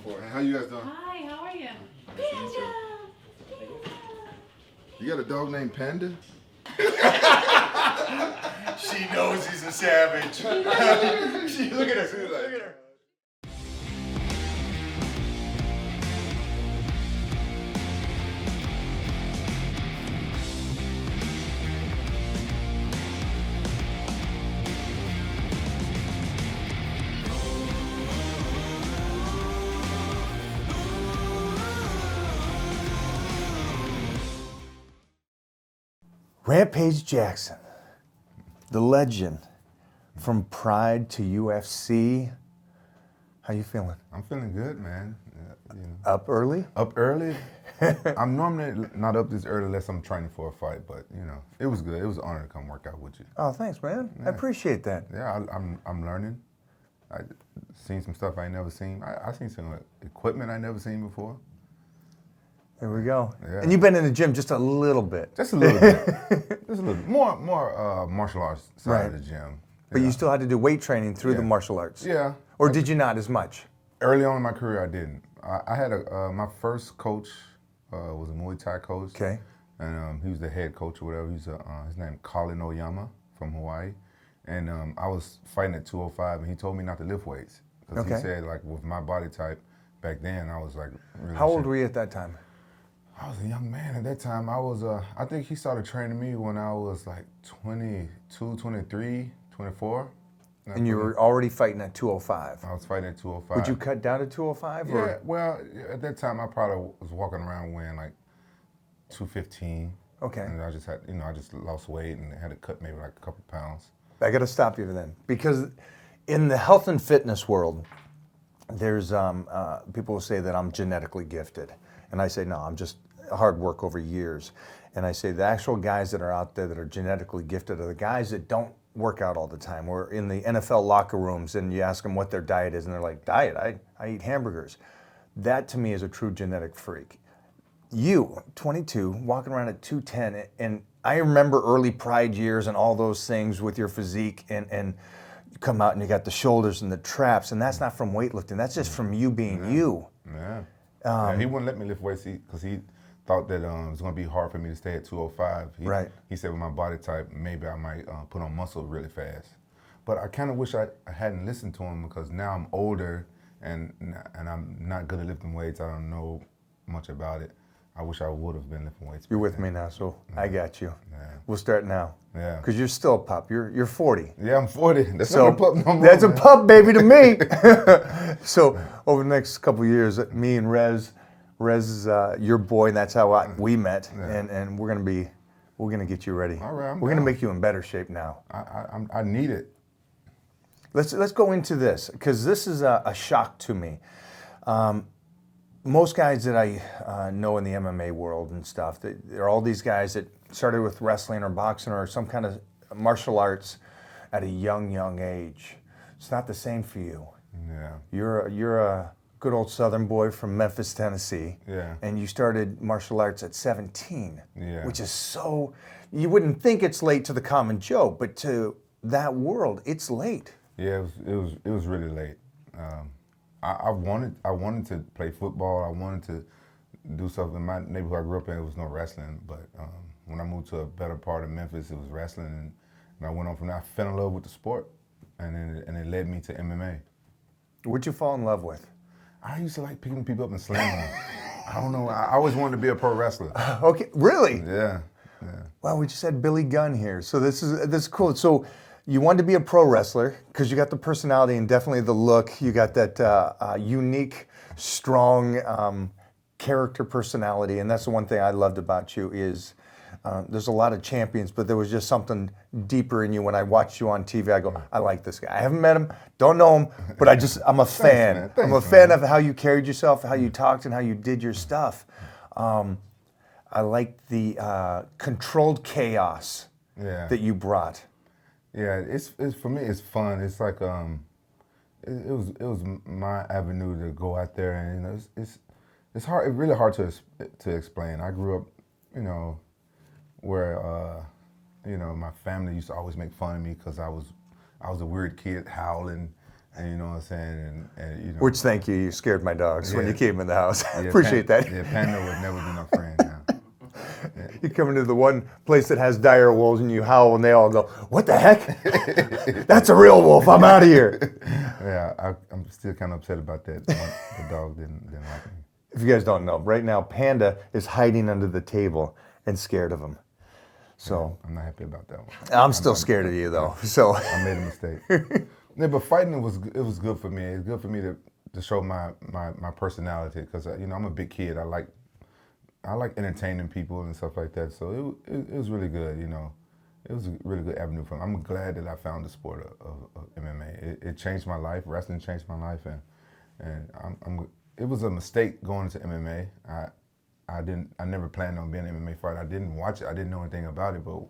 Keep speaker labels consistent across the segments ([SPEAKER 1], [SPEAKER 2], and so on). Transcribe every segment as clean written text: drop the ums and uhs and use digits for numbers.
[SPEAKER 1] for. How you guys doing?
[SPEAKER 2] Hi, how are you?
[SPEAKER 1] Panda! You got a dog named Panda?
[SPEAKER 3] She knows he's a savage. Look at her. Look at her. Rampage Jackson, the legend, from Pride to UFC. How you feeling?
[SPEAKER 1] I'm feeling good, man.
[SPEAKER 3] Up early?
[SPEAKER 1] Up early? I'm normally not up this early unless I'm training for a fight, but it was good. It was an honor to come work out with you.
[SPEAKER 3] Oh, thanks, man. Yeah. I appreciate that.
[SPEAKER 1] Yeah, I'm learning. I seen some stuff I ain't never seen. I seen some equipment I never seen before.
[SPEAKER 3] There we go.
[SPEAKER 1] Yeah.
[SPEAKER 3] And you've been in the gym just a little bit.
[SPEAKER 1] Just a little bit. Just a little bit. More martial arts side of the gym.
[SPEAKER 3] But you still had to do weight training through the martial arts.
[SPEAKER 1] Yeah.
[SPEAKER 3] Or did you not as much?
[SPEAKER 1] Early on in my career, I didn't. I had my first coach was a Muay Thai coach.
[SPEAKER 3] Okay.
[SPEAKER 1] And he was the head coach or whatever. He's his name Colin Oyama from Hawaii. And I was fighting at 205, and he told me not to lift weights. Because he said, like, with my body type back then, I was like really
[SPEAKER 3] How old were you at that time?
[SPEAKER 1] I was a young man at that time. I was, I think he started training me when I was like 22, 23, 24.
[SPEAKER 3] And you were already fighting at 205?
[SPEAKER 1] I was fighting at 205.
[SPEAKER 3] Would you cut down to 205?
[SPEAKER 1] Yeah, well, at that time I probably was walking around weighing like 215.
[SPEAKER 3] Okay.
[SPEAKER 1] And I just had, I just lost weight and had to cut maybe like a couple pounds.
[SPEAKER 3] I got to stop you then, because in the health and fitness world, there's people will say that I'm genetically gifted. And I say, no, I'm just hard work over years. And I say the actual guys that are out there that are genetically gifted are the guys that don't work out all the time. We're in the NFL locker rooms and you ask them what their diet is and they're like, diet, I eat hamburgers. That to me is a true genetic freak. You, 22, walking around at 210, and I remember early Pride years and all those things with your physique, and you come out and you got the shoulders and the traps, and that's not from weightlifting, that's just from you being you.
[SPEAKER 1] Yeah. He wouldn't let me lift weights because he thought that it was going to be hard for me to stay at 205. He said with my body type, maybe I might put on muscle really fast. But I kind of wish I hadn't listened to him, because now I'm older and I'm not good at lifting weights. I don't know much about it. I wish I would have been lifting weights.
[SPEAKER 3] You're with me now, so I got you.
[SPEAKER 1] Yeah.
[SPEAKER 3] We'll start now.
[SPEAKER 1] Yeah.
[SPEAKER 3] Because you're still a pup. You're 40.
[SPEAKER 1] Yeah, I'm 40. That's not a pup no more.
[SPEAKER 3] That's a pup, baby, to me. So over the next couple of years, me and Rez is your boy, and that's how we met. Yeah. And we're gonna get you ready.
[SPEAKER 1] All right,
[SPEAKER 3] we're gonna make you in better shape now.
[SPEAKER 1] I need it.
[SPEAKER 3] Let's go into this, because this is a shock to me. Most guys that I know in the MMA world and stuff, there are all these guys that started with wrestling or boxing or some kind of martial arts at a young age. It's not the same for you.
[SPEAKER 1] Yeah.
[SPEAKER 3] You're a good old Southern boy from Memphis, Tennessee.
[SPEAKER 1] Yeah.
[SPEAKER 3] And you started martial arts at 17.
[SPEAKER 1] Yeah.
[SPEAKER 3] Which is so, you wouldn't think it's late to the common Joe, but to that world, it's late.
[SPEAKER 1] Yeah, it was really late. I wanted to play football. I wanted to do something. In my neighborhood I grew up in, there was no wrestling. But when I moved to a better part of Memphis, it was wrestling, and I went on from there. I fell in love with the sport, and it led me to MMA.
[SPEAKER 3] What'd you fall in love with?
[SPEAKER 1] I used to like picking people up and slamming them. I don't know. I always wanted to be a pro wrestler.
[SPEAKER 3] Okay, really?
[SPEAKER 1] Yeah.
[SPEAKER 3] Wow, we just had Billy Gunn here, so this is cool. So you wanted to be a pro wrestler because you got the personality and definitely the look. You got that unique, strong character personality, and that's the one thing I loved about you is there's a lot of champions, but there was just something deeper in you. When I watched you on TV, I go, I like this guy. I haven't met him, don't know him, but I'm a fan.
[SPEAKER 1] Thanks,
[SPEAKER 3] I'm a fan of how you carried yourself, how you talked, and how you did your stuff. I like the controlled chaos that you brought.
[SPEAKER 1] Yeah, it's for me. It's fun. It's like it was my avenue to go out there, and it's hard. It's really hard to explain. I grew up, where my family used to always make fun of me because I was a weird kid howling, And you know what I'm saying? And you know.
[SPEAKER 3] Which, thank you. You scared my dogs when you came in the house.
[SPEAKER 1] Yeah,
[SPEAKER 3] Appreciate that.
[SPEAKER 1] Yeah, Panda would never be no friend now.
[SPEAKER 3] Yeah. You come into the one place that has dire wolves and you howl and they all go, "What the heck? That's a real wolf. I'm out of here."
[SPEAKER 1] Yeah, I'm still kind of upset about that. The dog didn't like me.
[SPEAKER 3] If you guys don't know, right now Panda is hiding under the table and scared of him. So
[SPEAKER 1] I'm not happy about that one.
[SPEAKER 3] I'm still scared of you though. So
[SPEAKER 1] I made a mistake. Yeah, but fighting was good for me. It's good for me to show my personality because you know I'm a big kid. I like entertaining people and stuff like that. So it was really good. You know, it was a really good avenue for me. I'm glad that I found the sport of MMA. It changed my life. Wrestling changed my life, and it was a mistake going into MMA. I never planned on being an MMA fighter. I didn't watch it. I didn't know anything about it. But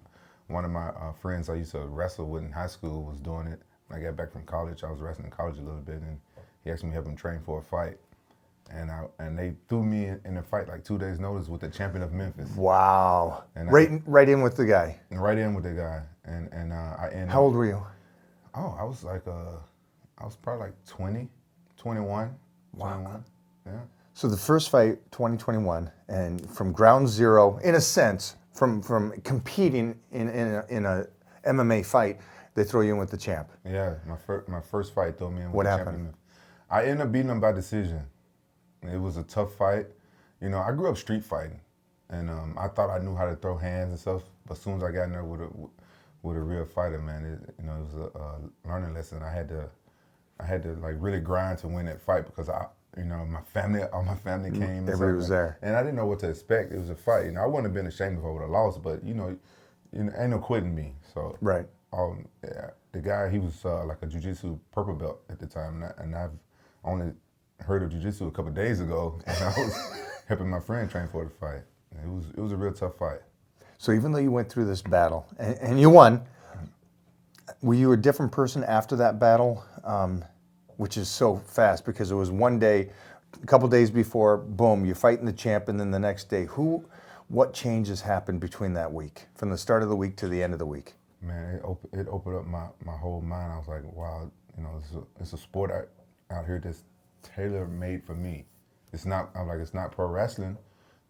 [SPEAKER 1] one of my friends I used to wrestle with in high school was doing it. When I got back from college, I was wrestling in college a little bit, and he asked me to help him train for a fight. And they threw me in a fight like 2 days' notice with the champion of Memphis.
[SPEAKER 3] Wow!
[SPEAKER 1] And
[SPEAKER 3] right in with the guy.
[SPEAKER 1] Right in with the guy, and I ended.
[SPEAKER 3] How old were you?
[SPEAKER 1] Oh, I was probably like 20, 21.
[SPEAKER 3] Wow.
[SPEAKER 1] 21. Yeah.
[SPEAKER 3] So the first fight, 2021, and from ground zero, in a sense, from competing in a MMA fight, they throw you in with the champ.
[SPEAKER 1] Yeah, my first fight threw me in with
[SPEAKER 3] What
[SPEAKER 1] the
[SPEAKER 3] happened?
[SPEAKER 1] champion. I ended up beating him by decision. It was a tough fight. You know, I grew up street fighting, and I thought I knew how to throw hands and stuff. But as soon as I got in there with a real fighter, man, it was a learning lesson. I had to like really grind to win that fight because all my family came.
[SPEAKER 3] Everybody was there,
[SPEAKER 1] and I didn't know what to expect. It was a fight. You know, I wouldn't have been ashamed if I would have lost, but you know, ain't no quitting me. So
[SPEAKER 3] right.
[SPEAKER 1] Yeah, the guy, he was like a jiu-jitsu purple belt at the time, and I've only heard of jiu-jitsu a couple of days ago, and I was helping my friend train for the fight. It was a real tough fight.
[SPEAKER 3] So even though you went through this battle and you won, were you a different person after that battle? Which is so fast because it was one day, a couple days before, boom, you're fighting the champ, and then the next day. What changes happened between that week, from the start of the week to the end of the week?
[SPEAKER 1] Man, it opened up my whole mind. I was like, wow, you know, it's a sport out here that's tailor-made for me. It's not pro wrestling,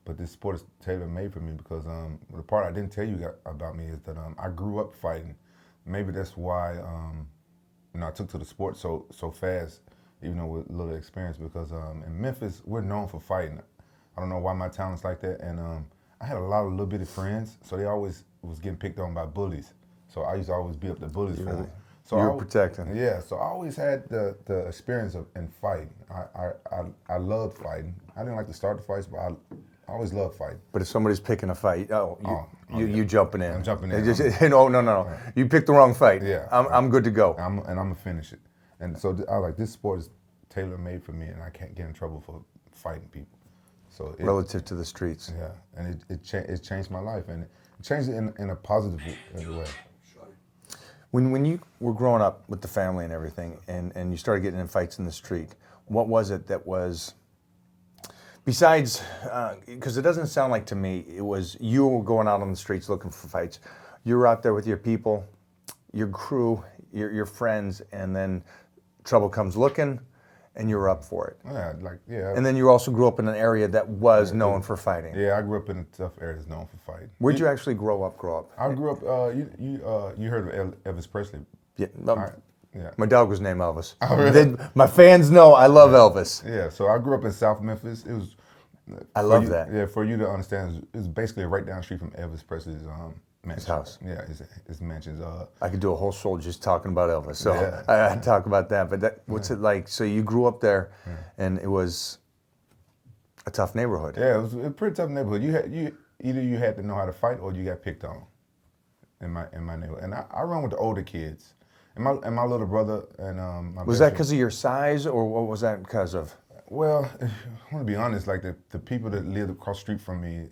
[SPEAKER 1] but this sport is tailor-made for me because the part I didn't tell you about me is that I grew up fighting. Maybe that's why I took to the sport so fast, even though with little experience, because in Memphis, we're known for fighting. I don't know why my talent's like that, and I had a lot of little bitty friends, so they always was getting picked on by bullies. So I used to always beat up the bullies for them. So
[SPEAKER 3] you were protecting.
[SPEAKER 1] Yeah, so I always had the experience in fighting. I loved fighting. I didn't like to start the fights, but I always loved fighting.
[SPEAKER 3] But if somebody's picking a fight, you jumping in.
[SPEAKER 1] I'm jumping in.
[SPEAKER 3] No. You picked the wrong fight.
[SPEAKER 1] Yeah.
[SPEAKER 3] I'm good to go.
[SPEAKER 1] I'm gonna finish it. And so I was like, this sport is tailor-made for me, and I can't get in trouble for fighting people. So
[SPEAKER 3] relative to the streets.
[SPEAKER 1] Yeah, and it changed my life, and it changed it in a positive way.
[SPEAKER 3] When you were growing up with the family and everything, and you started getting in fights in the street, what was it that was, besides, because it doesn't sound like to me, it was you were going out on the streets looking for fights. You were out there with your people, your crew, your friends, and then trouble comes looking, and you were up for it.
[SPEAKER 1] Yeah.
[SPEAKER 3] And then you also grew up in an area that was known for fighting.
[SPEAKER 1] Yeah, I grew up in a tough area that's known for fighting.
[SPEAKER 3] Where'd you actually grow up?
[SPEAKER 1] I grew up. You heard of Elvis Presley?
[SPEAKER 3] Yeah.
[SPEAKER 1] Yeah.
[SPEAKER 3] My dog was named Elvis.
[SPEAKER 1] Oh, really?
[SPEAKER 3] My fans know I love Elvis.
[SPEAKER 1] Yeah. So I grew up in South Memphis. It was.
[SPEAKER 3] I love that.
[SPEAKER 1] Yeah, for you to understand, it's basically right down the street from Elvis Presley's mansion.
[SPEAKER 3] His house.
[SPEAKER 1] Yeah, his mansion's.
[SPEAKER 3] I could do a whole show just talking about Elvis. So
[SPEAKER 1] yeah.
[SPEAKER 3] I talk about that. But what's it like? So you grew up there, and it was a tough neighborhood.
[SPEAKER 1] Yeah, it was a pretty tough neighborhood. Either you had to know how to fight or you got picked on. In my neighborhood, and I run with the older kids, and my little brother and my.
[SPEAKER 3] Was that because of your size, or what was that because of?
[SPEAKER 1] Well, I want to be honest. Like the people that lived across the street from me,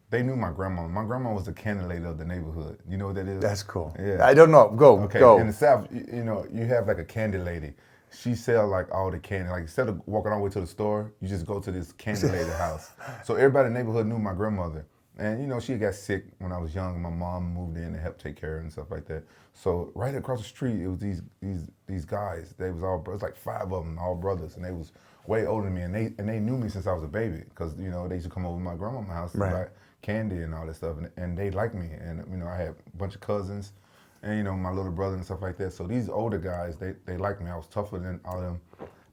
[SPEAKER 1] they knew my grandma. My grandma was the candy lady of the neighborhood. You know what that is?
[SPEAKER 3] That's cool.
[SPEAKER 1] Yeah.
[SPEAKER 3] I don't know. Go.
[SPEAKER 1] In the South, you have like a candy lady. She sell like all the candy. Like instead of walking all the way to the store, you just go to this candy lady house. So everybody in the neighborhood knew my grandmother. And you know, she got sick when I was young, and my mom moved in to help take care of her and stuff like that. So right across the street, it was these guys. They was all, it was like 5 of them, all brothers, and they was way older than me, and they knew me since I was a baby, because you know they used to come over to my grandma's house to buy candy and all that stuff, and they liked me, and you know I had a bunch of cousins, and you know my little brother and stuff like that. So these older guys, they liked me. I was tougher than all of them.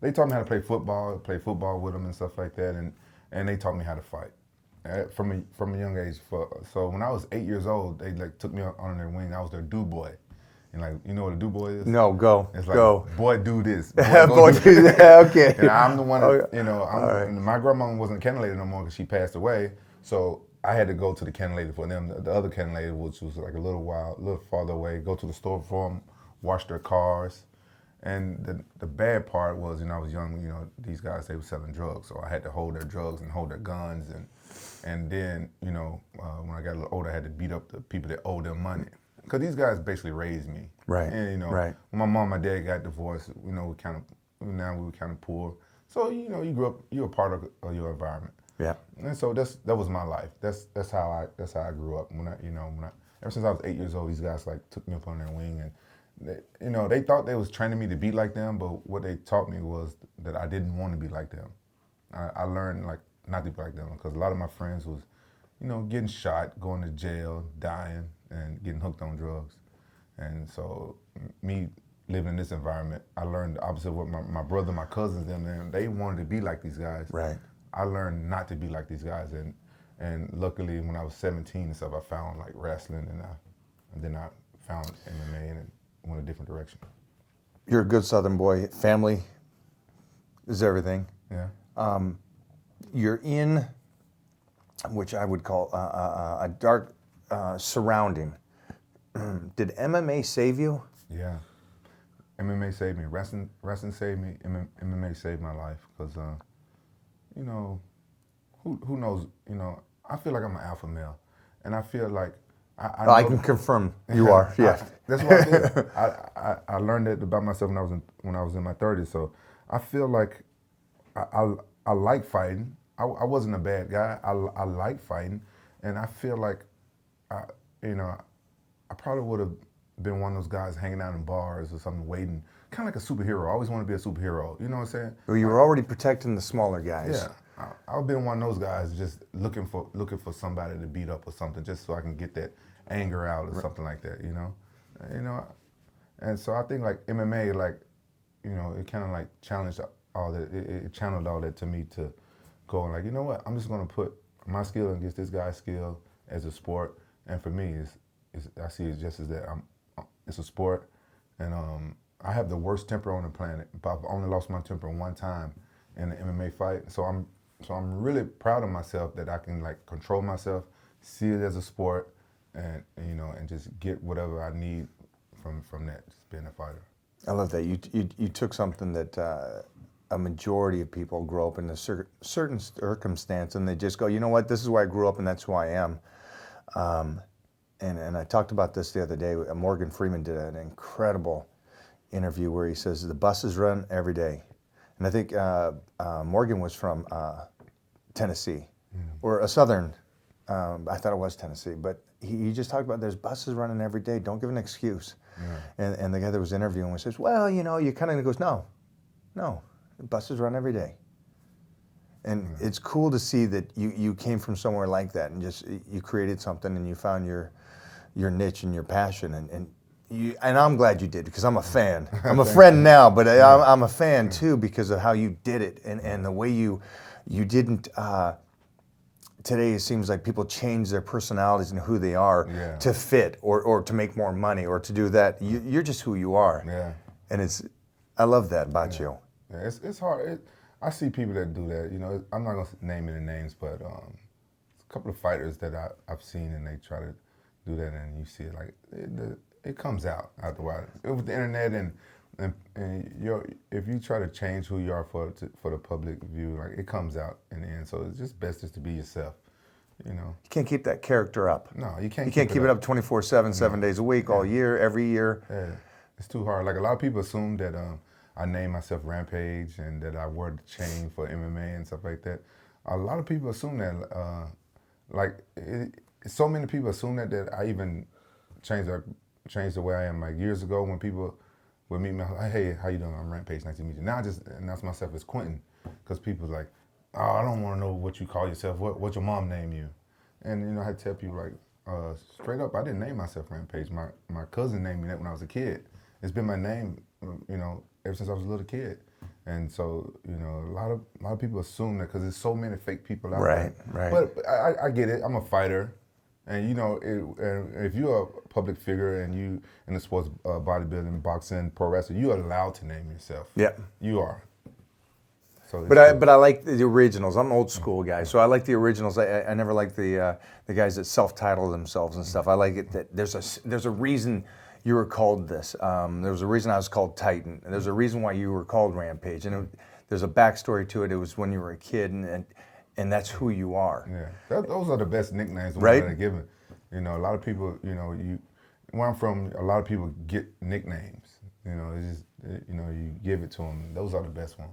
[SPEAKER 1] They taught me how to play football with them and stuff like that, and they taught me how to fight from a young age. So when I was 8 years old, they like took me on their wing. I was their do boy. And like, you know what a do boy is?
[SPEAKER 3] No, go.
[SPEAKER 1] It's like,
[SPEAKER 3] go.
[SPEAKER 1] Boy, do this.
[SPEAKER 3] Boy, do that. Okay.
[SPEAKER 1] And I'm the one that, you know, my grandma wasn't a cannon lady no more because she passed away. So I had to go to the cannon lady for them. The other cannon lady, which was like a little farther away, go to the store for them, wash their cars. And the bad part was, you know, I was young, you know, these guys, they were selling drugs. So I had to hold their drugs and hold their guns. And then, you know, when I got a little older, I had to beat up the people that owed them money. Because these guys basically raised me.
[SPEAKER 3] Right.
[SPEAKER 1] And, you know,
[SPEAKER 3] right.
[SPEAKER 1] when my mom and my dad got divorced, you know, we were kind of poor. So, you know, you grew up, you're a part of your environment.
[SPEAKER 3] Yeah.
[SPEAKER 1] And so that was my life. That's how I grew up. Ever since I was 8 years old, these guys like took me up on their wing, and they, you know, they thought they was training me to be like them, but what they taught me was that I didn't want to be like them. I learned like not to be like them, because a lot of my friends was, you know, getting shot, going to jail, dying, and getting hooked on drugs. And so me living in this environment, I learned the opposite of what my brother, my cousins, them, they wanted to be like these guys.
[SPEAKER 3] Right.
[SPEAKER 1] I learned not to be like these guys, and luckily when I was 17 and stuff, I found like wrestling, and then I found MMA and went a different direction.
[SPEAKER 3] You're a good Southern boy. Family is everything.
[SPEAKER 1] Yeah.
[SPEAKER 3] You're in, which I would call a dark surrounding. Did MMA save you?
[SPEAKER 1] Yeah. MMA saved me. Wrestling saved me. MMA saved my life, because you know, who knows? You know, I feel like I'm an alpha male, and I feel like I
[SPEAKER 3] can confirm you are. Yeah,
[SPEAKER 1] that's what I did. I learned that about myself when I was in my 30s. So I feel like I like fighting. I wasn't a bad guy. I like fighting, and I feel like you know, I probably would have been one of those guys hanging out in bars or something, waiting, kind of like a superhero. I always wanted to be a superhero. You know what I'm saying?
[SPEAKER 3] Well, you were already protecting the smaller guys.
[SPEAKER 1] Yeah, I've been one of those guys, just looking for somebody to beat up or something, just so I can get that anger out or something like that. You know, and so I think like MMA, like, you know, it kind of like challenged all that. It channeled all that to me to go and like, you know what? I'm just gonna put my skill against this guy's skill as a sport, and for me, I see it just as that. It's a sport, and I have the worst temper on the planet, but I've only lost my temper one time in an MMA fight. So I'm really proud of myself that I can like control myself, see it as a sport, and you know, and just get whatever I need from that, just being a fighter.
[SPEAKER 3] I love that. You took something that a majority of people grow up in a certain circumstance, and they just go, you know what, this is where I grew up, and that's who I am. And I talked about this the other day. Morgan Freeman did an incredible interview where he says the buses run every day. And I think Morgan was from Tennessee, or a southern, I thought it was Tennessee, but he just talked about there's buses running every day, don't give an excuse. Yeah. And the guy that was interviewing him says, well, you know, you kind of goes, no, buses run every day. And it's cool to see that you came from somewhere like that, and just you created something, and you found your niche and your passion, and I'm glad you did, because I'm a fan. I'm a friend now, but I'm a fan too because of how you did it, and the way you didn't. Today it seems like people change their personalities and who they are to fit or to make more money or to do that. You're just who you are.
[SPEAKER 1] Yeah.
[SPEAKER 3] And I love that about you.
[SPEAKER 1] Yeah, it's hard. I see people that do that. You know, I'm not gonna name any names, but a couple of fighters that I've seen, and they try to do that, and you see it like it comes out after a while. With the internet and if you try to change who you are for the public view, like it comes out in the end. So it's just best just to be yourself. You know. You
[SPEAKER 3] can't keep that character up.
[SPEAKER 1] No, you can't.
[SPEAKER 3] You can't keep it up 24/7, 7 days a week, all year, every year.
[SPEAKER 1] Yeah, it's too hard. Like a lot of people assume that I name myself Rampage and that I wore the chain for MMA and stuff like that. A lot of people assume that like so many people assume that I even changed the way I am. Like years ago, when people would meet me, like, hey, how you doing? I'm Rampage. Nice to meet you. Now I just announce myself as Quentin, because people's like, oh, I don't want to know what you call yourself. What your mom name you? And I had to tell people like, straight up, I didn't name myself Rampage. My cousin named me that when I was a kid. It's been my name, ever since I was a little kid. And so, a lot of people assume that because there's so many fake people out there.
[SPEAKER 3] Right.
[SPEAKER 1] But I get it. I'm a fighter, and if you're a public figure and you in the sports, bodybuilding, boxing, pro wrestling, you're allowed to name yourself.
[SPEAKER 3] Yeah,
[SPEAKER 1] you are. So,
[SPEAKER 3] but I like the originals. I'm an old school guy, so I like the originals. I never like the guys that self-title themselves and stuff. I like it that there's a reason you were called this. There was a reason I was called Titan. And there's a reason why you were called Rampage. And there's a backstory to it. It was when you were a kid, and that's who you are.
[SPEAKER 1] Yeah, those are the best nicknames
[SPEAKER 3] right?
[SPEAKER 1] that are given. A lot of people, where I'm from, a lot of people get nicknames. It's just, you give it to them. Those are the best ones.